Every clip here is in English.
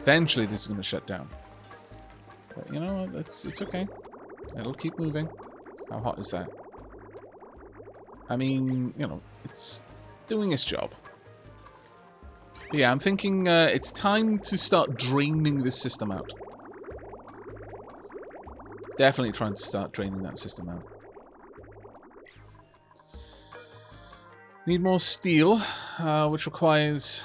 Eventually this is going to shut down. But you know what? It's okay. It'll keep moving. How hot is that? I mean, you know, it's doing its job. But yeah, I'm thinking it's time to start draining this system out. Definitely trying to start draining that system out. Need more steel, which requires...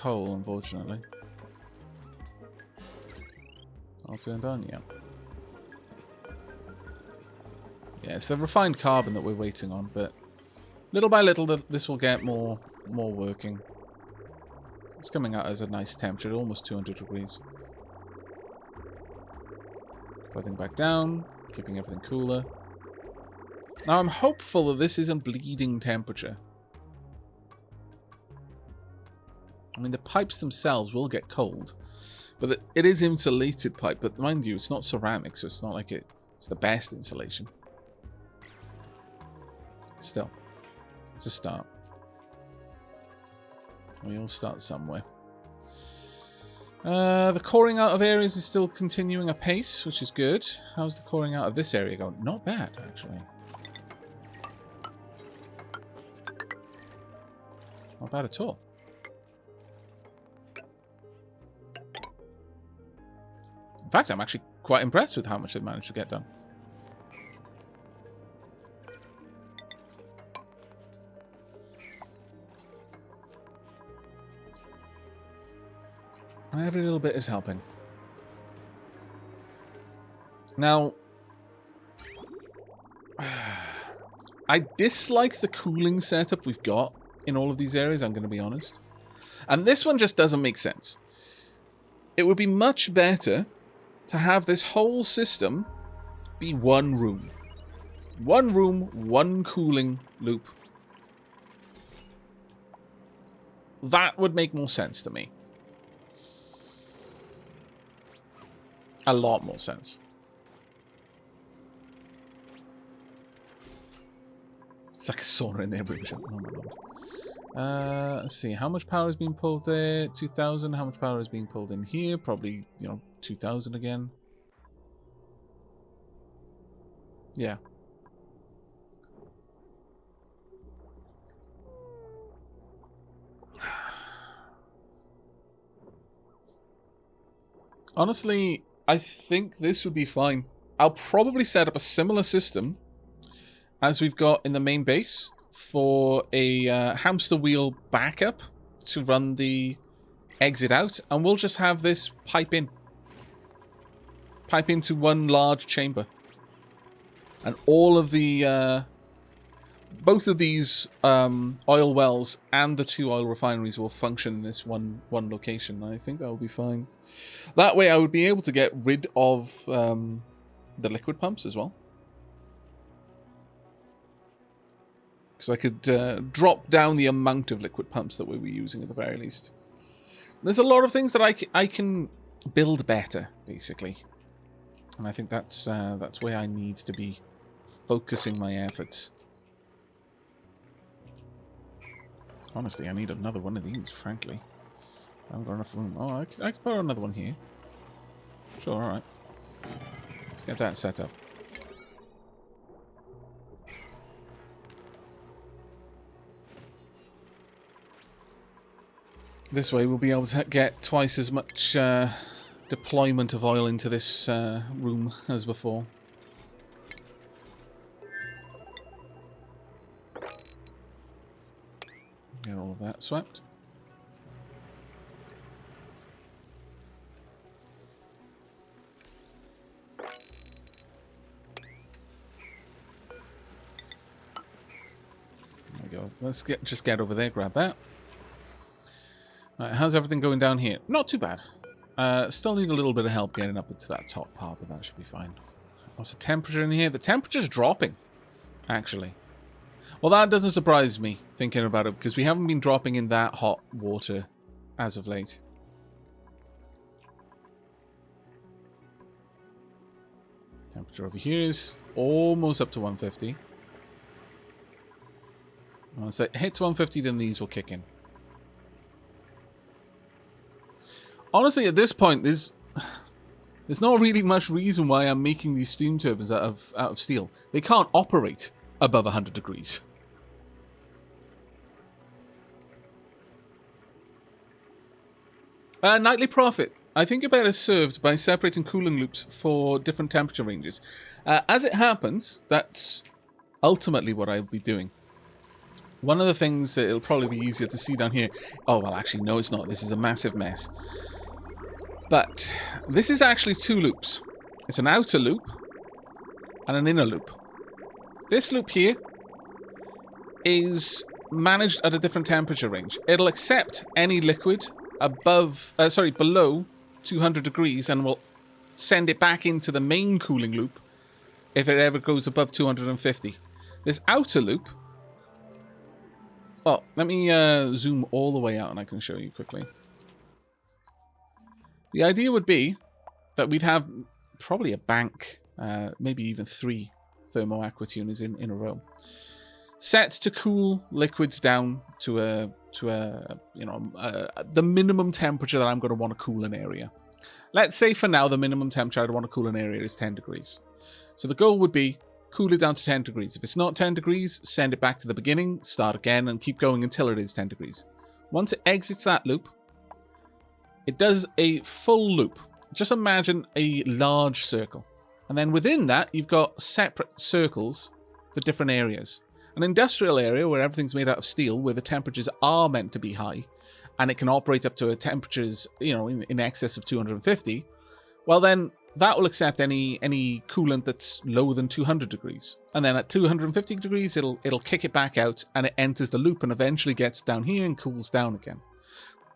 coal, unfortunately. All turned on, yeah. Yeah, it's the refined carbon that we're waiting on, but little by little this will get more working. It's coming out as a nice temperature, almost 200 degrees. Flooding back down, keeping everything cooler. Now I'm hopeful that this isn't bleeding temperature. I mean, the pipes themselves will get cold, but it is insulated pipe. But mind you, it's not ceramic, so it's not like it's the best insulation. Still, it's a start. We all start somewhere. The coring out of areas is still continuing apace, which is good. How's the coring out of this area going? Not bad, actually. Not bad at all. In fact, I'm actually quite impressed with how much they've managed to get done. Every little bit is helping. Now, I dislike the cooling setup we've got in all of these areas, I'm going to be honest. And this one just doesn't make sense. It would be much better to have this whole system be one room. One room, one cooling loop. That would make more sense to me. A lot more sense. It's like a sauna in there, British. Oh my lord. Let's see. How much power is being pulled there? 2,000. How much power is being pulled in here? Probably, 2,000 again. Yeah. Honestly, I think this would be fine. I'll probably set up a similar system as we've got in the main base for a hamster wheel backup to run the exit out, and we'll just have this pipe into one large chamber, and all of the both of these oil wells and the 2 oil refineries will function in this one location. I think that will be fine. That way I would be able to get rid of the liquid pumps as well. Because I could drop down the amount of liquid pumps that we were using at the very least. There's a lot of things that I can build better, basically. And I think that's where I need to be focusing my efforts. Honestly, I need another one of these, frankly. I haven't got enough room. Oh, I can put another one here. Sure, alright. Let's get that set up. This way we'll be able to get twice as much deployment of oil into this room as before. Get all of that swept. There we go. Let's just get over there, grab that. Right, how's everything going down here? Not too bad. Still need a little bit of help getting up into that top part, but that should be fine. What's the temperature in here? The temperature's dropping, actually. Well, that doesn't surprise me, thinking about it, because we haven't been dropping in that hot water as of late. Temperature over here is almost up to 150. Once it hits 150, then these will kick in. Honestly, at this point, there's not really much reason why I'm making these steam turbines out of steel. They can't operate above 100 degrees. Nightly profit. I think you're better served by separating cooling loops for different temperature ranges. As it happens, that's ultimately what I'll be doing. One of the things that it'll probably be easier to see down here... Oh, well, actually, no, it's not. This is a massive mess. But this is actually two loops. It's an outer loop and an inner loop. This loop here is managed at a different temperature range. It'll accept any liquid below 200 degrees and will send it back into the main cooling loop if it ever goes above 250. This outer loop... Well, let me zoom all the way out and I can show you quickly. The idea would be that we'd have probably a bank, maybe even 3 thermo-aqua tuners in a row, set to cool liquids down to the minimum temperature that I'm going to want to cool an area. Let's say for now the minimum temperature I'd want to cool an area is 10 degrees. So the goal would be cool it down to 10 degrees. If it's not 10 degrees, send it back to the beginning, start again, and keep going until it is 10 degrees. Once it exits that loop, it does a full loop. Just imagine a large circle. And then within that, you've got separate circles for different areas. An industrial area where everything's made out of steel, where the temperatures are meant to be high, and it can operate up to temperatures, in excess of 250, well then, that will accept any coolant that's lower than 200 degrees. And then at 250 degrees, it'll kick it back out, and it enters the loop and eventually gets down here and cools down again.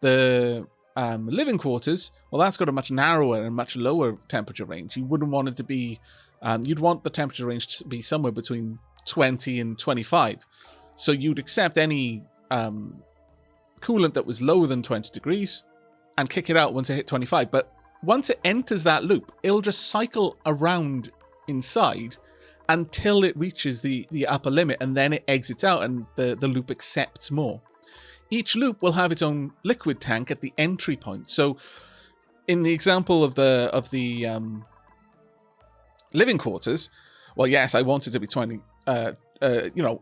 The living quarters, well, that's got a much narrower and much lower temperature range. You wouldn't want it to be... you'd want the temperature range to be somewhere between 20 and 25. So you'd accept any coolant that was lower than 20 degrees and kick it out once it hit 25. But once it enters that loop, it'll just cycle around inside until it reaches the upper limit, and then it exits out and the loop accepts more. Each loop will have its own liquid tank at the entry point. So in the example of the living quarters, well, yes, I want it to be 20,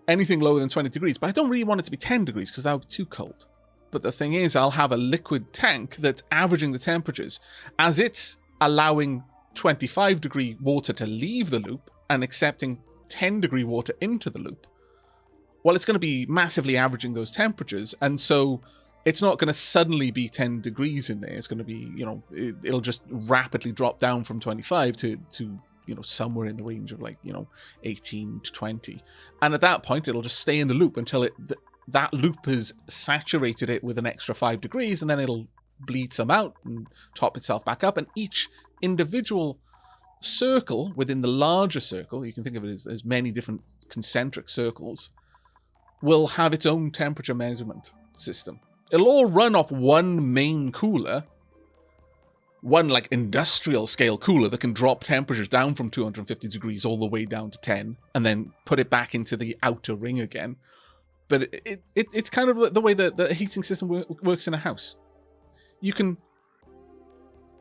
anything lower than 20 degrees, but I don't really want it to be 10 degrees because that would be too cold. But the thing is, I'll have a liquid tank that's averaging the temperatures. As it's allowing 25 degree water to leave the loop and accepting 10 degree water into the loop, well, it's going to be massively averaging those temperatures. And so it's not going to suddenly be 10 degrees in there. It's going to be, it'll just rapidly drop down from 25 to somewhere in the range of 18 to 20. And at that point, it'll just stay in the loop until that loop has saturated it with an extra 5 degrees, and then it'll bleed some out and top itself back up. And each individual circle within the larger circle, you can think of it as many different concentric circles, will have its own temperature measurement system. It'll all run off one main cooler, one industrial scale cooler that can drop temperatures down from 250 degrees all the way down to 10, and then put it back into the outer ring again. But it's kind of the way that the heating system works in a house. You can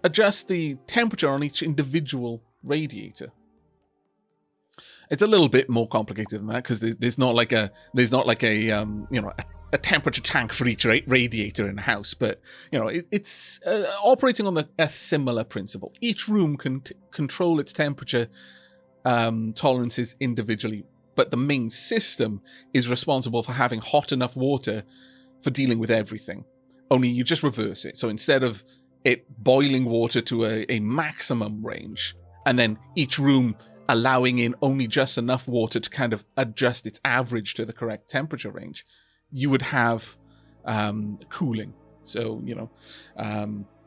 adjust the temperature on each individual radiator. It's a little bit more complicated than that because there's not like a temperature tank for each radiator in a house, but it's operating on a similar principle. Each room can control its temperature tolerances individually, but the main system is responsible for having hot enough water for dealing with everything. Only you just reverse it. So instead of it boiling water to a maximum range, and then each room allowing in only just enough water to kind of adjust its average to the correct temperature range, you would have cooling. So,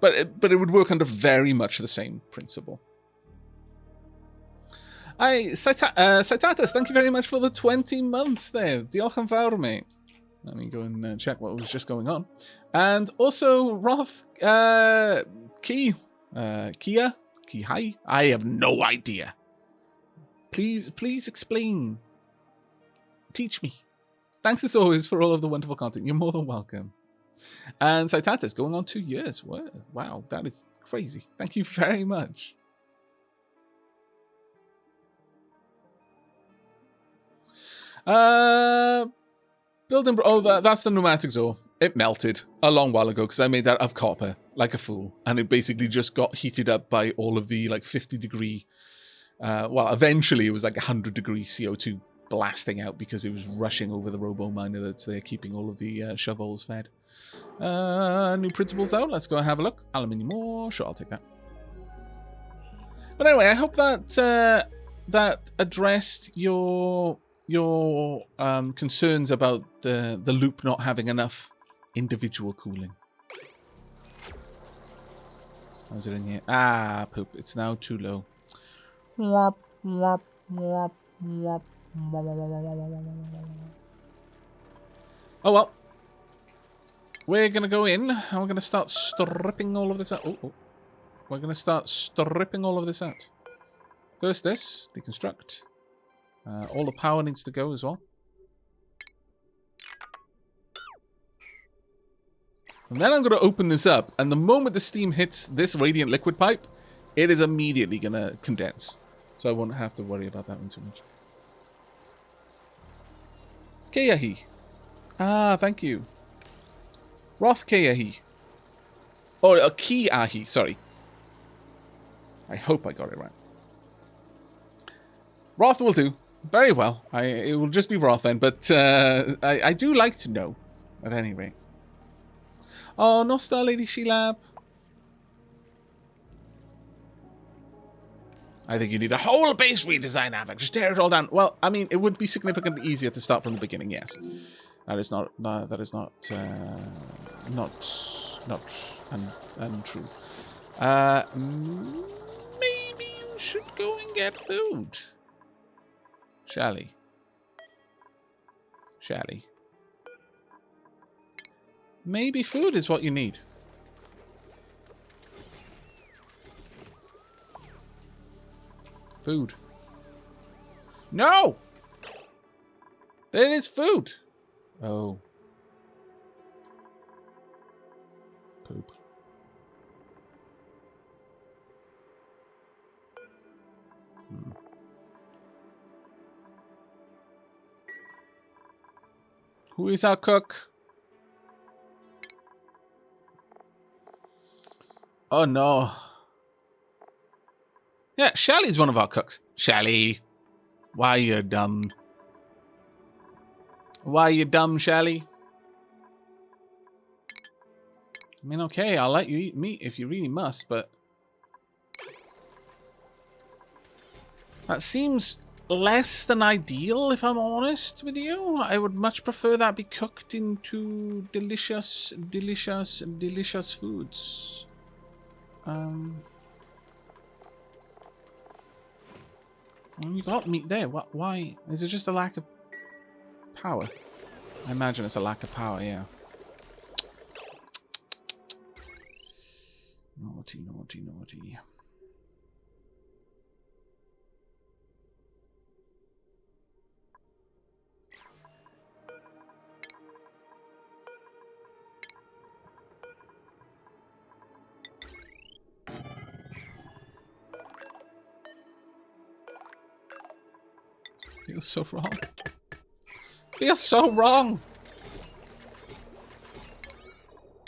but it would work under very much the same principle. Saitatus, thank you very much for the 20 months there. Diolch yn fawr, mate. Let me go and check what was just going on. And also, Roth, Kia, I have no idea. Please explain. Teach me. Thanks as always for all of the wonderful content. You're more than welcome. And Saitatis going on 2 years. Wow, that is crazy. Thank you very much. Building. Oh, that's the pneumatic ore. It melted a long while ago because I made that of copper, like a fool, and it basically just got heated up by all of the like 50-degree. Well, eventually it was like 100-degree CO2 blasting out because it was rushing over the robo miner that's there, keeping all of the shovels fed. New principles out. Let's go and have a look. Aluminium ore. Sure, I'll take that. But anyway, I hope that that addressed your concerns about the loop not having enough individual cooling. How's it in here? Ah, poop. It's now too low. Oh well. We're going to go in and we're going to start stripping all of this out. Oh. We're going to start stripping all of this out. First this, deconstruct. All the power needs to go as well. And then I'm going to open this up, and the moment the steam hits this radiant liquid pipe, it is immediately going to condense. So I won't have to worry about that one too much. Keyahi. Ah, thank you. Roth Keyahi. Oh, Kiahi, sorry. I hope I got it right. Roth will do. Very well. It will just be Roth then, but I do like to know, at any rate. Oh, no Star Lady Shilab. I think you need a whole base redesign, Aavak. Just tear it all down. Well, I mean, it would be significantly easier to start from the beginning, yes. That is not untrue. Maybe you should go and get food. Shally. Maybe food is what you need. Food. No! There is food. Oh. Poop. Who is our cook? Oh no. Yeah, Shelly's one of our cooks. Shelly. Why you dumb? Why you dumb, Shelly? I mean, okay, I'll let you eat meat if you really must, but... that seems less than ideal, if I'm honest with you. I would much prefer that be cooked into delicious, delicious, delicious foods. You got meat there. Why? Is it just a lack of power? I imagine it's a lack of power, yeah. Naughty, naughty, naughty. Feels so wrong. Feels so wrong.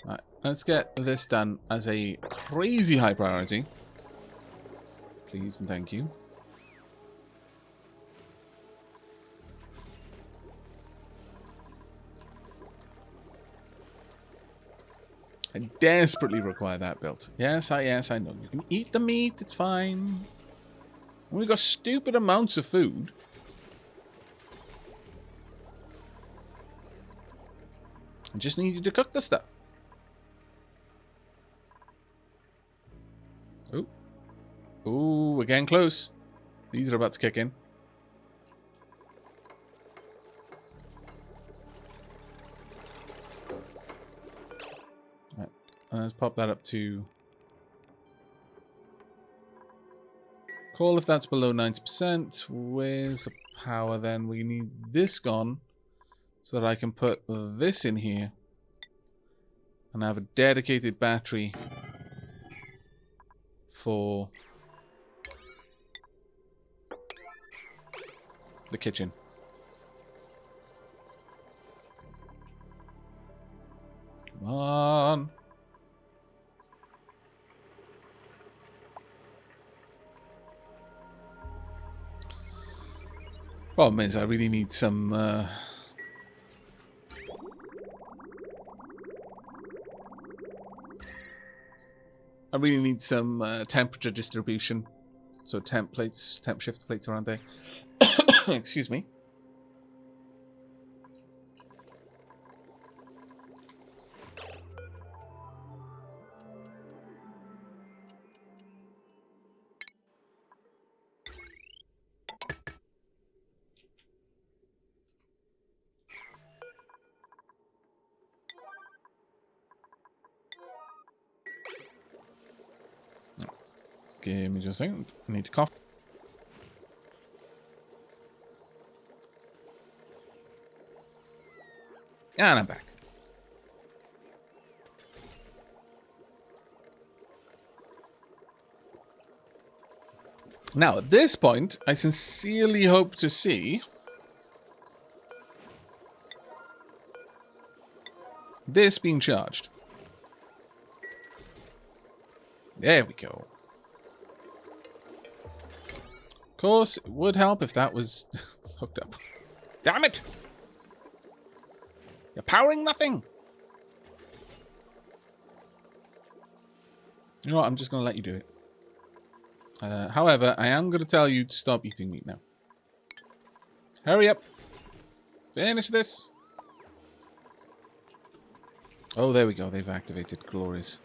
Right, let's get this done as a crazy high priority. Please and thank you. I desperately require that built. Yes, I know. You can eat the meat, it's fine. We've got stupid amounts of food. I just need you to cook the stuff. Oh. Ooh, we're getting close. These are about to kick in. Right. Let's pop that up to... call if that's below 90%. Where's the power then? We need this gone. so that I can put this in here and have a dedicated battery for the kitchen. Come on. Problem is, I really need some... I really need some temperature distribution. So temp shift plates around there. Excuse me. Give me just a second. I need to cough. And I'm back. Now, at this point, I sincerely hope to see this being charged. There we go. Of course, it would help if that was hooked up. Damn it! You're powering nothing! You know what? I'm just going to let you do it. However, I am going to tell you to stop eating meat now. Hurry up. Finish this. Oh, there we go. They've activated Glorious.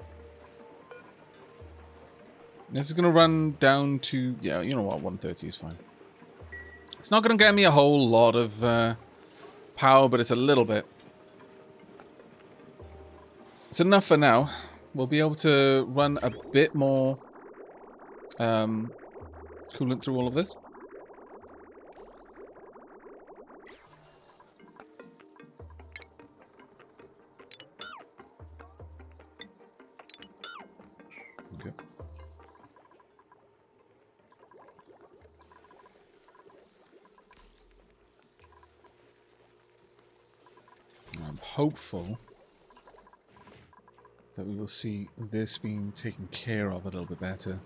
This is going to run down to... Yeah, you know what? 130 is fine. It's not going to get me a whole lot of power, but it's a little bit. It's enough for now. We'll be able to run a bit more coolant through all of this. Okay. I'm hopeful that we will see this being taken care of a little bit better.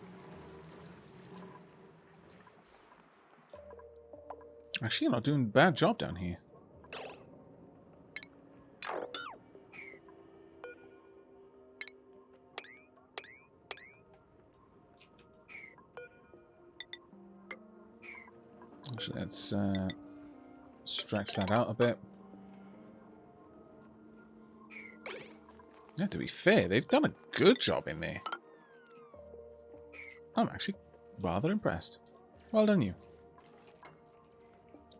Actually, you're not doing a bad job down here. Actually, let's stretch that out a bit. Yeah, to be fair, they've done a good job in there. I'm actually rather impressed. Well done, you.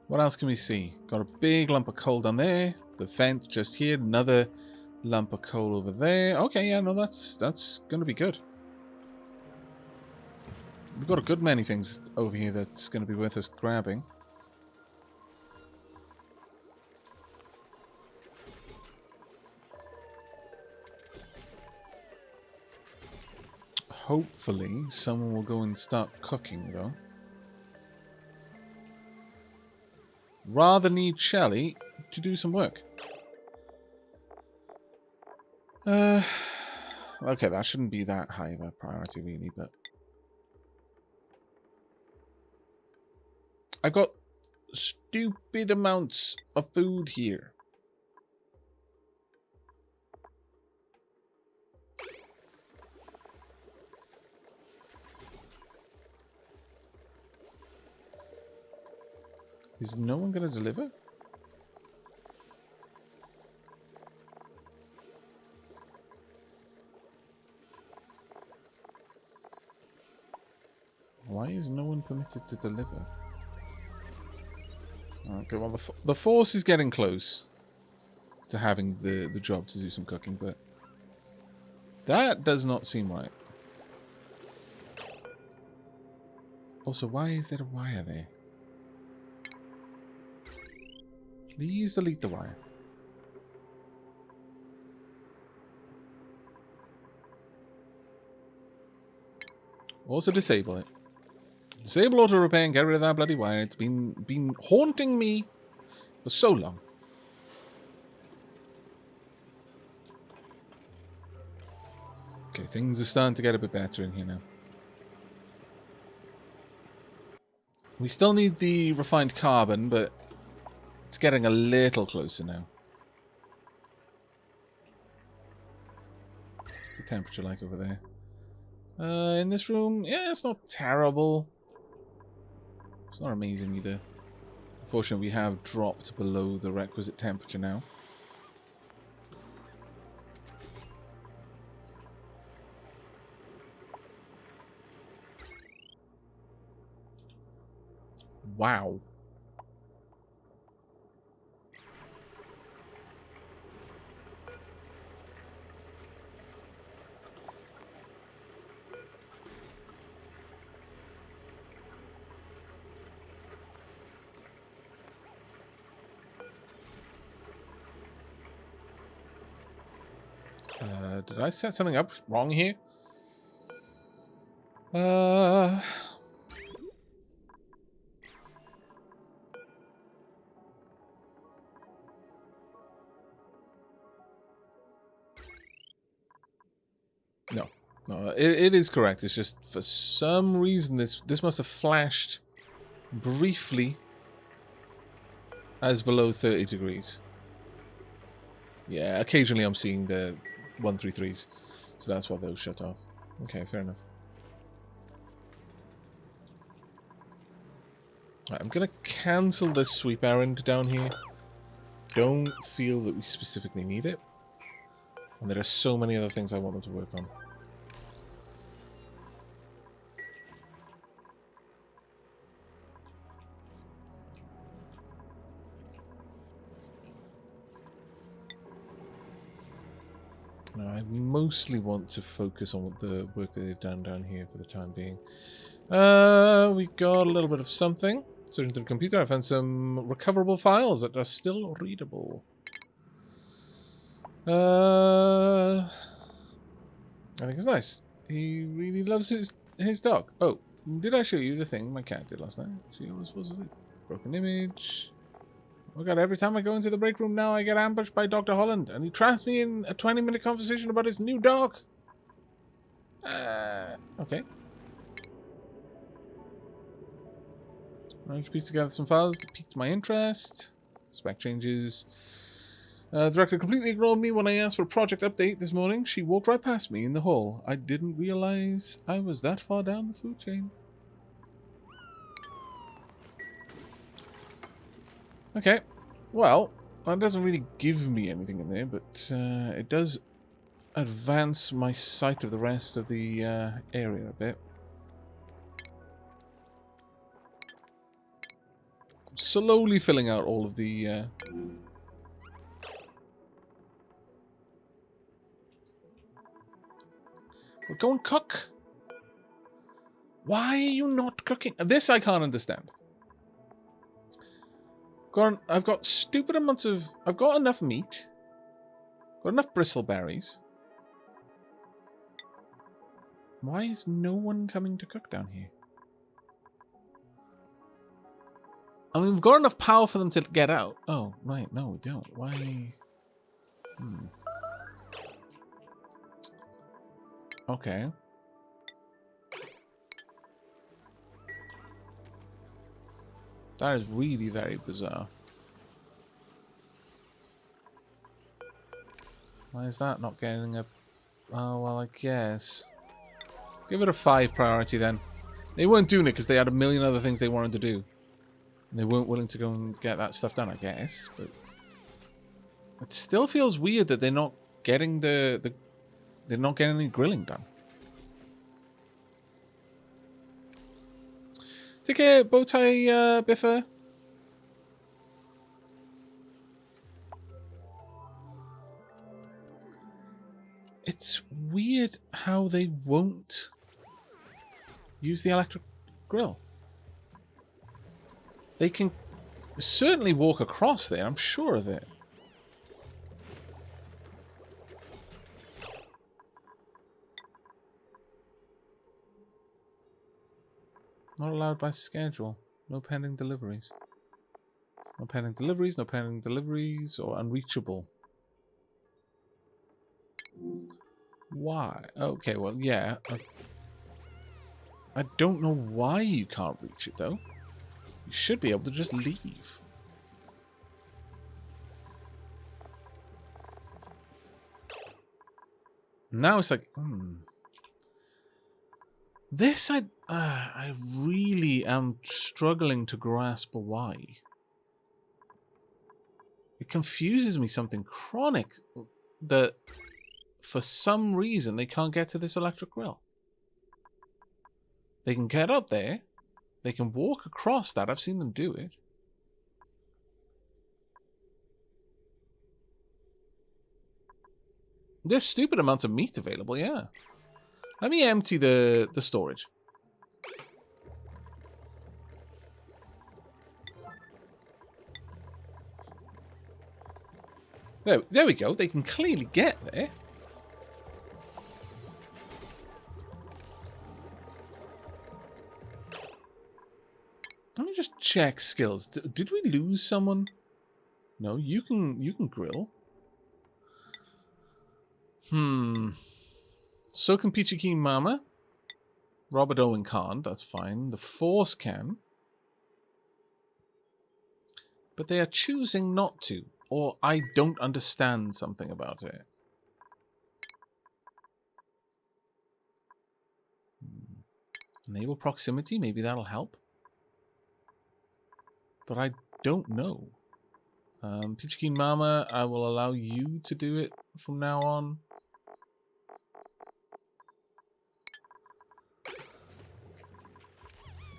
What else can we see? Got a big lump of coal down there. The vent just here. Another lump of coal over there. Okay, yeah, no, that's going to be good. We've got a good many things over here that's going to be worth us grabbing. Hopefully, someone will go and start cooking, though. Rather need Shelly to do some work. Okay, that shouldn't be that high of a priority, really, but... I've got stupid amounts of food here. Is no one going to deliver? Why is no one permitted to deliver? Okay, well, the force is getting close to having the job to do some cooking, but that does not seem right. Also, why is there a wire there? Please delete the wire. Also disable it. Disable auto repair and get rid of that bloody wire. It's been haunting me for so long. Okay, things are starting to get a bit better in here now. We still need the refined carbon, but it's getting a little closer now. What's the temperature like over there? In this room, yeah, it's not terrible. It's not amazing either. Unfortunately, we have dropped below the requisite temperature now. Wow. Did I set something up wrong here? No, it is correct. It's just for some reason this must have flashed briefly as below 30 degrees. Yeah, occasionally I'm seeing the 133s, so that's why those shut off. Okay, fair enough. Right, I'm gonna cancel this sweep errand down here. Don't feel that we specifically need it, and there are so many other things I want them to work on. No, I mostly want to focus on the work that they've done down here for the time being. We got a little bit of something. Searching through the computer, I found some recoverable files that are still readable. I think it's nice. He really loves his dog. Oh, did I show you the thing my cat did last night? She always falls asleep. Broken image. Oh god, every time I go into the break room now, I get ambushed by Dr. Holland, and he traps me in a 20-minute conversation about his new dog. Okay. Managed to piece together some files that piqued my interest. Spec changes. The director completely ignored me when I asked for a project update this morning. She walked right past me in the hall. I didn't realize I was that far down the food chain. Okay. Well, that doesn't really give me anything in there, but it does advance my sight of the rest of the area a bit. Slowly filling out all of the... Well, go and cook. Why are you not cooking? This I can't understand. I've got stupid amounts of... I've got enough meat. Got enough bristleberries. Why is no one coming to cook down here? I mean, we've got enough power for them to get out. Oh, right. No, we don't. Why? Okay. That is really very bizarre. Why is that not getting a... Oh, well, I guess. Give it a 5 priority then. They weren't doing it because they had a million other things they wanted to do. And they weren't willing to go and get that stuff done, I guess. But it still feels weird that they're not getting they're not getting any grilling done. Take care, Bowtie Biffer. It's weird how they won't use the electric grill. They can certainly walk across there. I'm sure of it. Not allowed by schedule. No pending deliveries. No pending deliveries, no pending deliveries, or unreachable. Why? Okay, well, yeah. I don't know why you can't reach it, though. You should be able to just leave. Now it's like, This, I really am struggling to grasp why. It confuses me something chronic that for some reason they can't get to this electric grill. They can get up there. They can walk across that. I've seen them do it. There's stupid amounts of meat available, yeah. Let me empty the storage. There we go. They can clearly get there. Let me just check skills. Did we lose someone? No, you can grill. So can Peachy Keen Mama. Robert Owen can't. That's fine. The Force can. But they are choosing not to. Or I don't understand something about it. Enable proximity. Maybe that'll help. But I don't know. Peachy Keen Mama, I will allow you to do it from now on.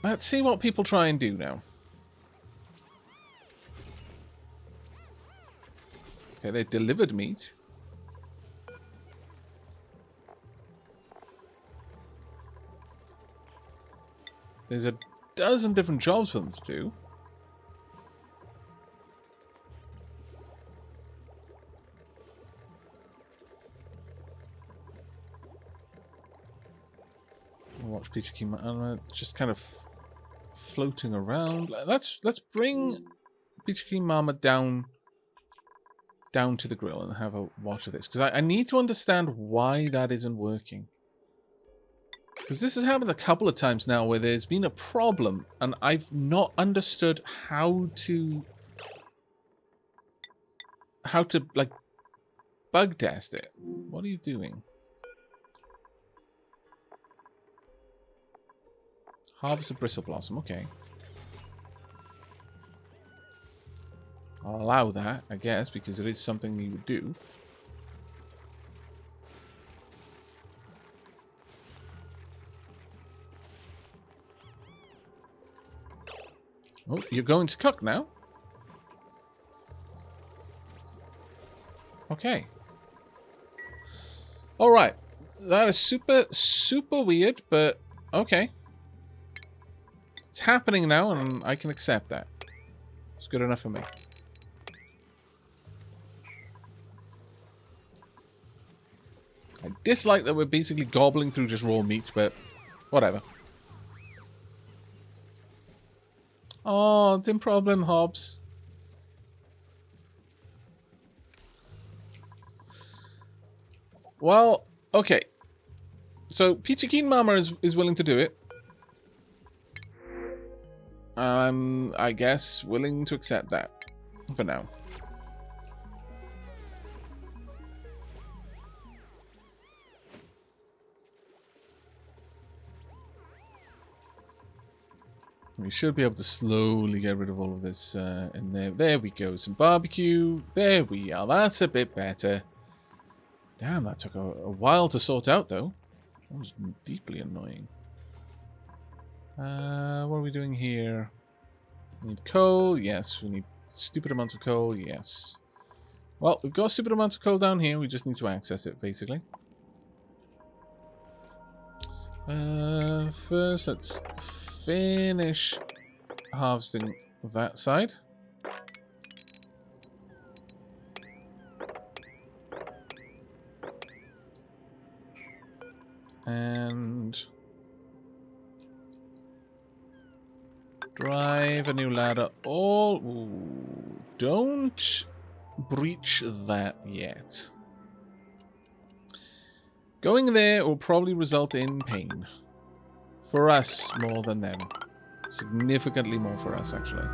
Let's see what people try and do now. Okay, they delivered meat. There's a dozen different jobs for them to do. Watch Peachy Keen Mama just kind of floating around. Let's bring Peachy Keen Mama down to the grill and have a watch of this, because I need to understand why that isn't working. Because this has happened a couple of times now where there's been a problem and I've not understood how to like bug test it. What are you doing? Harvest a bristle blossom, okay. I'll allow that, I guess, because it is something you would do. Oh, you're going to cook now? Okay. Alright. That is super, super weird, but okay. It's happening now, and I can accept that. It's good enough for me. I dislike that we're basically gobbling through just raw meat, but whatever. Oh, dim problem, Hobbs. Well, okay. So, Peachy Keen Mama is willing to do it. I'm, I guess, willing to accept that for now. We should be able to slowly get rid of all of this in there. There we go. Some barbecue. There we are. That's a bit better. Damn, that took a while to sort out, though. That was deeply annoying. What are we doing here? Need coal? Yes. We need stupid amounts of coal? Yes. Well, we've got stupid amounts of coal down here. We just need to access it, basically. First, let's finish harvesting that side. And drive a new ladder. Ooh, don't breach that yet. Going there will probably result in pain. For us, more than them. Significantly more for us, actually.